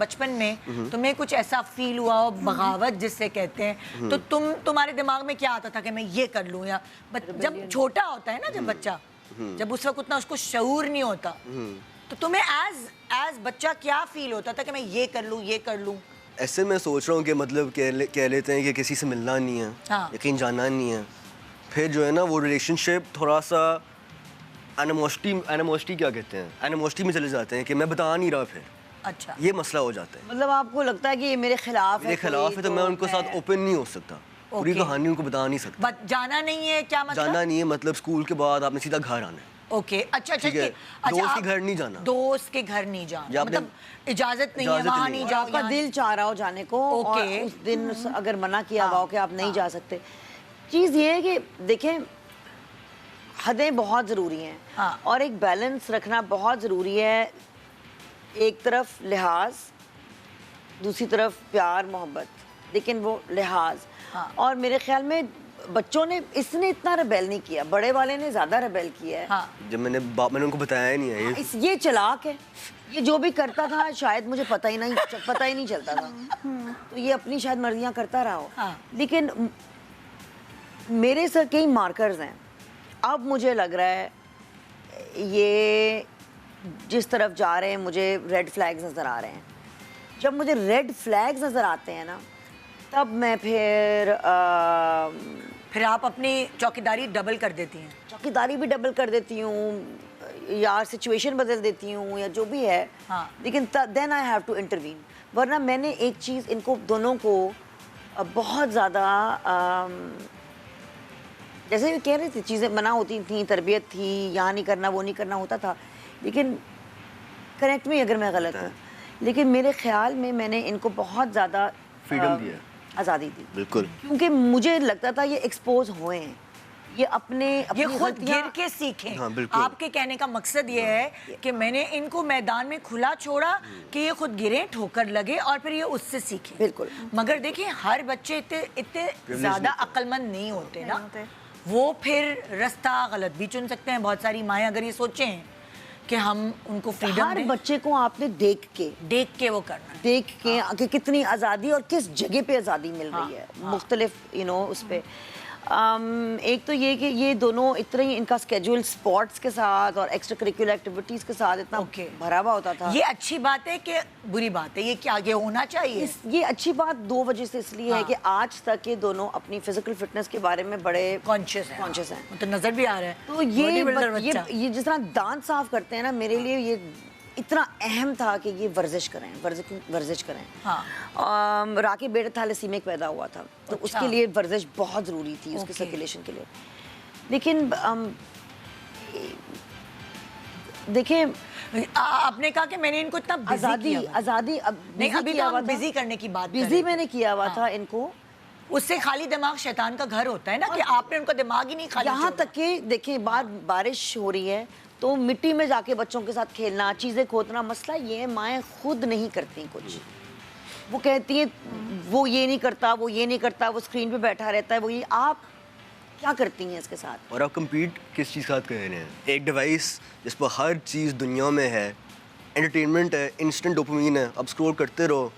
बचपन में तुम्हें कुछ ऐसा फील हुआ हो, बगावत जिससे कहते हैं, तो तुम्हारे दिमाग में क्या आता था कि मैं ये कर लूं? या जब छोटा होता है ना, जब बच्चा, जब उस वक्त उतना उसको शऊर नहीं होता, तो तुम्हें एज बच्चा क्या फील होता था कि मैं ये कर लूं, ये कर लूं? ऐसे मैं सोच रहा हूँ कि मतलब कह लेते हैं कि किसी से मिलना नहीं है, हाँ। या कहीं जाना नहीं है, फिर जो है ना वो रिलेशनशिप थोड़ा सा एनिमोसिटी क्या कहते हैं, एनिमोसिटी में चले जाते हैं कि मैं बता नहीं रहा, फिर अच्छा, ये मसला हो जाता है। मतलब आपको लगता है कि ये मेरे खिलाफ है तो मैं उनको साथ ओपन नहीं हो सकता, पूरी कहानी उनको बता नहीं सकता। जाना नहीं है क्या मतलब? जाना नहीं है मतलब स्कूल के बाद आपने सीधा घर आना है। ओके, अच्छा अच्छा, दोस्त के घर नहीं जाना, दोस्त के घर नहीं जाना, मतलब इजाजत नहीं है, वहाँ नहीं जाओ, आपका दिल चाह रहा हो जाने को, और उस दिन अगर मना किया हुआ हो कि आप नहीं जा सकते। चीज़ ये है कि देखें, हदें बहुत ज़रूरी हैं, और एक बैलेंस रखना बहुत ज़रूरी है। एक तरफ लिहाज, दूसरी तरफ प्यार मोहब्बत, लेकिन वो लिहाज। और मेरे ख्याल में बच्चों ने इसने इतना रेबेल नहीं किया, बड़े वाले ने ज्यादा रेबेल किया है। जब मैंने उनको बताया ही नहीं है, ये चालाक है, ये जो भी करता था शायद मुझे पता ही नहीं चलता था, तो ये अपनी शायद मर्जियां करता रहा हो। लेकिन मेरे सर कई मार्कर्स हैं, अब मुझे लग रहा है ये जिस तरफ जा रहे हैं मुझे रेड फ्लैग्स नजर आ रहे हैं। जब मुझे रेड फ्लैग्स नजर आते हैं ना, तब मैं फिर आप अपनी चौकीदारी डबल कर देती हैं? चौकीदारी भी डबल कर देती हूँ, या सिचुएशन बदल देती हूँ, या जो भी है। लेकिन then I have to intervene, वरना मैंने एक चीज़ इनको दोनों को बहुत ज़्यादा, जैसे भी कह रहे थे, चीज़ें मना होती थी, तरबियत थी, यहाँ नहीं करना वो नहीं करना होता था, लेकिन करेक्ट में अगर मैं गलत हूँ, लेकिन मेरे ख्याल में मैंने इनको बहुत ज़्यादा फ्रीडम दिया, आज़ादी दी। बिल्कुल, क्योंकि मुझे लगता था ये एक्सपोज हुए हैं, ये ये खुद गिर के सीखें। हाँ, आपके कहने का मकसद ये है कि मैंने इनको मैदान में खुला छोड़ा कि ये खुद गिरे, ठोकर लगे, और फिर ये उससे सीखें। बिल्कुल। मगर देखिए, हर बच्चे इतने ज़्यादा अक्लमंद नहीं होते ना, वो फिर रास्ता गलत भी चुन सकते हैं। बहुत सारी माएँ अगर ये सोचें कि हम उनको फ्रीडम हर बच्चे को आपने देख के वो करना है, देख के कि कितनी आज़ादी और किस जगह पे आज़ादी मिल रही है, मुख्तलिफ उस पे। एक तो ये कि ये दोनों इतना ही इनका स्केड्यूल स्पोर्ट्स के साथ और एक्स्ट्रा करिकुलर एक्टिविटीज़ के साथ इतना भरा हुआ होता था। ये अच्छी बात है कि बुरी बात है? ये क्या आगे होना चाहिए? ये अच्छी बात दो वजह से इसलिए है कि आज तक ये दोनों अपनी फिजिकल फिटनेस के बारे में बड़े कॉन्शियस हैं। तो नजर भी आ रहा है। तो ये जिस तरह दांत साफ करते हैं ना, मेरे लिए ये इतना अहम था कि ये वर्जिश करें। राकी बेटा थैलेसीमिक पैदा हुआ था, तो उसके लिए वर्जिश बहुत ज़रूरी थी, उसके सर्कुलेशन के लिए। लेकिन देखिए, आपने कहा कि मैंने इनको इतना आज़ादी नहीं, अभी तो हम बिजी करने की बात, बिजी मैंने किया हुआ था इनको। उससे खाली दिमाग शैतान का घर होता है ना, कि आपने उनका दिमाग ही नहीं खाली। यहाँ तक कि देखिए, बारिश हो रही है तो मिट्टी में जाके बच्चों के साथ खेलना, चीज़ें खोदना, मसला ये है माएँ खुद नहीं करती कुछ। वो कहती हैं वो ये नहीं करता, वो ये नहीं करता, वो स्क्रीन पे बैठा रहता है, वो ये। आप क्या करती हैं इसके साथ? और आप कम्पीट किस चीज़ के साथ कर रहे हैं? एक डिवाइस जिस पर हर चीज़ दुनिया में है, एंटरटेनमेंट है, इंस्टेंट डोपामिन है, अब स्क्रॉल करते रहो,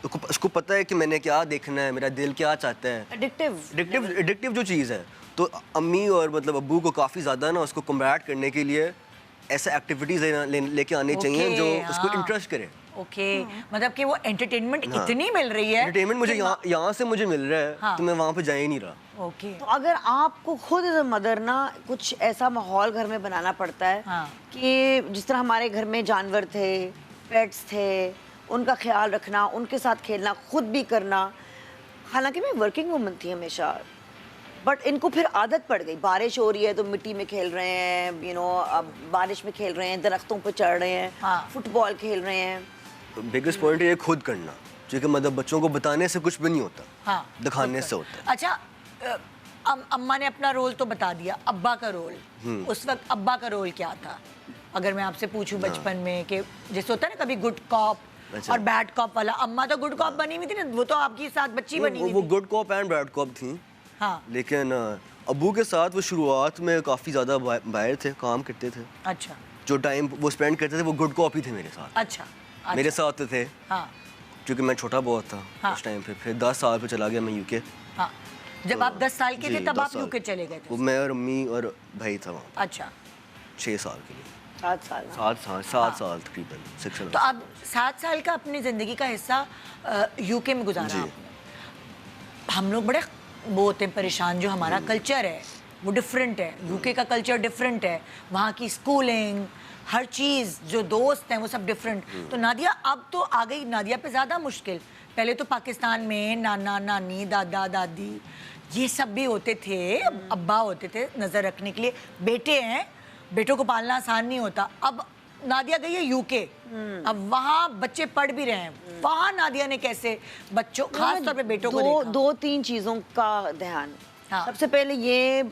तो उसको पता है कि मैंने क्या देखना है, मेरा दिल क्या चाहता है। एडिक्टिव जो चीज़ है, तो अम्मी और मतलब अब्बू को काफ़ी ज़्यादा ना उसको कम्बैट करने के लिए ऐसे एक्टिविटीज़ लेके आने चाहिए जो उसको इंटरेस्ट करे। मतलब कि वो एंटरटेनमेंट इतनी मिल रही है, एंटरटेनमेंट मुझे यहाँ से मुझे मिल रहा है, तो मैं वहाँ पे जा ही नहीं रहा। तो अगर आपको खुद एज अ मदर ना कुछ ऐसा माहौल घर में बनाना पड़ता है कि जिस तरह हमारे घर में जानवर थे, पेट्स थे, उनका ख्याल रखना, उनके साथ खेलना, खुद भी करना। हालांकि मैं वर्किंग वूमन थी हमेशा, बट इनको फिर आदत पड़ गई। बारिश हो रही है तो मिट्टी में खेल रहे हैं, अब बारिश में खेल रहे हैं, दरख्तों पर चढ़ रहे हैं, फुटबॉल खेल रहे हैं। बिगेस्ट पॉइंट है खुद करना, क्योंकि मतलब बच्चों को बताने से कुछ भी नहीं होता, दिखाने से होता है। अच्छा, अम्मा ने अपना रोल तो बता दिया, अब्बा का रोल, उस वक्त अब्बा का रोल क्या था? अगर मैं आपसे पूछूं बचपन में कि जैसे होता है ना कभी गुड कॉप और बैड कॉप वाला, अम्मा तो गुड कॉप बनी हुई थी ना, वो तो आपकी साथ बच्ची बनी हुई थी। वो good cop and bad cop थी। लेकिन अब्बू के साथ वो शुरुआत में काफ़ी ज़्यादा बाहर थे, काम करते थे। अच्छा। जो टाइम वो स्पेंड करते थे वो गुड कॉप ही थे मेरे साथ। अच्छा। मेरे साथ थे। क्योंकि मैं छोटा बहुत था हाँ। उस टाइम पे, फिर 10 साल पे चला गया मैं यूके। हाँ, जब आप 10 साल के जी, थे तब 10 आप साल। यूके चले गए वो थे? मैं और अम्मी और भाई था वहाँ अच्छा, 6 साल के लिए। 7 साल ना? 7 साल तकरीबन, 6 तो अब 7 साल का अपनी ज़िंदगी का हिस्सा यूके में गुजारा जी। आपने। हम लोग बड़े वो होते हैं परेशान, जो हमारा कल्चर है वो डिफरेंट है, यूके का कल्चर डिफरेंट है, वहाँ की स्कूलिंग, हर चीज़, जो दोस्त हैं वो सब डिफरेंट। तो नादिया अब तो आ गई नादिया पे ज़्यादा मुश्किल। पहले तो पाकिस्तान में नाना नानी दादा दादी ये सब भी होते थे, अब्बा होते थे नज़र रखने के लिए, बेटे हैं, बेटों को पालना आसान नहीं होता। अब नादिया गई है यूके, अब वहाँ बच्चे पढ़ भी रहे हैं, वहाँ नादिया ने कैसे बच्चों, खास तौर पे बेटों को देखा? 2-3 चीज़ों का ध्यान। हाँ। सबसे पहले ये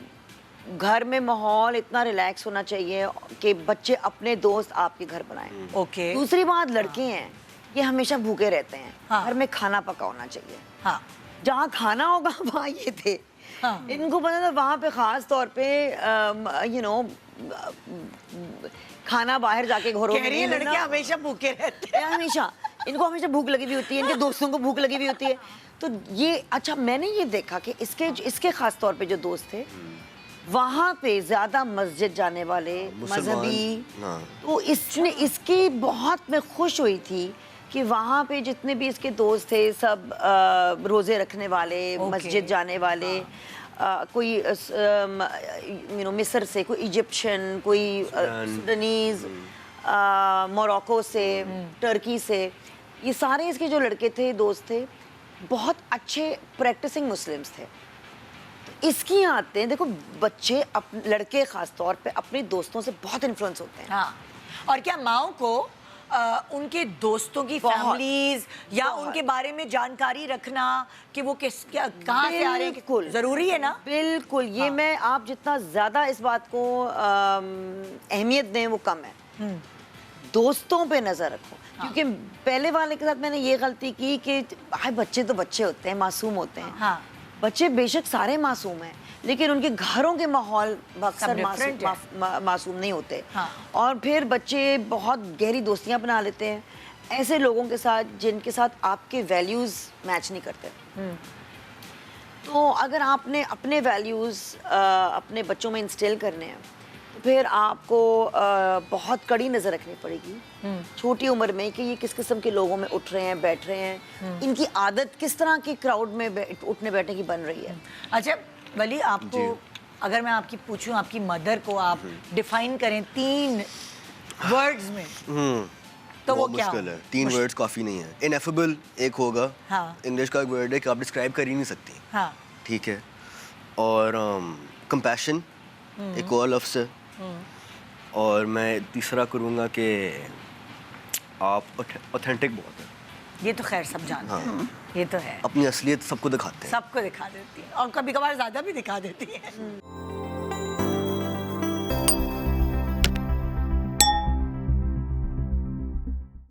घर में माहौल इतना रिलैक्स होना चाहिए कि बच्चे अपने दोस्त आपके घर बनाएं। ओके। दूसरी बात, लड़के हैं ये हमेशा भूखे रहते हैं, हाँ। घर में खाना पका होना चाहिए। हाँ जहाँ खाना होगा वहाँ ये थे। हाँ। इनको पता था वहाँ पे ख़ास तौर पे खाना बाहर जाके घरों में कह रही है नहीं लड़के मिलना। हमेशा भूखे रहते हैं। हमेशा इनको हमेशा भूख लगी हुई होती है, इनके दोस्तों को भूख लगी हुई होती है। तो ये अच्छा, मैंने ये देखा कि इसके खास तौर पे जो दोस्त थे वहाँ पे ज़्यादा मस्जिद जाने वाले, मुसलमान, मजहबी, हाँ। तो इसकी बहुत मैं खुश हुई थी कि वहाँ पे जितने भी इसके दोस्त थे सब रोज़े रखने वाले, मस्जिद जाने वाले, कोई मिस्र से, कोई इजिप्शियन, कोई सूडानीज, मोरक्को से, टर्की से, ये सारे इसके जो लड़के थे, दोस्त थे, बहुत अच्छे प्रैक्टिसिंग मुस्लिम्स थे। इसकी आदतें देखो, बच्चे लड़के खास तौर पे अपने दोस्तों से बहुत इन्फ्लुएंस होते हैं। हाँ, और क्या माओ को उनके दोस्तों की फैमिलीज या उनके बारे में जानकारी रखना कि वो कहाँ से आ रहे हैं, जरूरी है ना? बिल्कुल, ये मैं, आप जितना ज्यादा इस बात को अहमियत दें वो कम है। दोस्तों पे नजर रखो, क्योंकि पहले वाले के साथ मैंने ये गलती की कि भाई बच्चे तो बच्चे होते हैं, मासूम होते हैं। हाँ। बच्चे बेशक सारे मासूम हैं, लेकिन उनके घरों के माहौल अक्सर मासूम नहीं होते। हाँ। और फिर बच्चे बहुत गहरी दोस्तियां बना लेते हैं ऐसे लोगों के साथ जिनके साथ आपके वैल्यूज़ मैच नहीं करते। तो अगर आपने अपने वैल्यूज़ अपने बच्चों में इंस्टिल करने हैं तो फिर आपको बहुत कड़ी नज़र रखनी पड़ेगी छोटी उम्र में कि ये किस किस्म के लोगों में उठ रहे हैं, बैठ रहे हैं, इनकी आदत किस तरह की क्राउड में उठने बैठने की बन रही है। अच्छा वली, आपको अगर मैं आपकी पूछूं, आपकी मदर को आप डिफाइन करें 3 वर्ड्स में, तो वो क्या मुश्किल है। 3 वर्ड्स काफ़ी नहीं है। इनएफेबल एक होगा, हाँ। इंग्लिश का एक वर्ड है कि आप डिस्क्राइब कर ही नहीं सकती। हाँ। ठीक है। और कंपैशन एक और लफ्ज़ है। और मैं तीसरा करूँगा कि आप ऑथेंटिक बहुत है। ये तो खैर सब जानते हैं, ये तो है, अपनी असलियत सबको दिखाते हैं। सबको दिखा देती है और कभी कभार ज़्यादा भी दिखा देती है।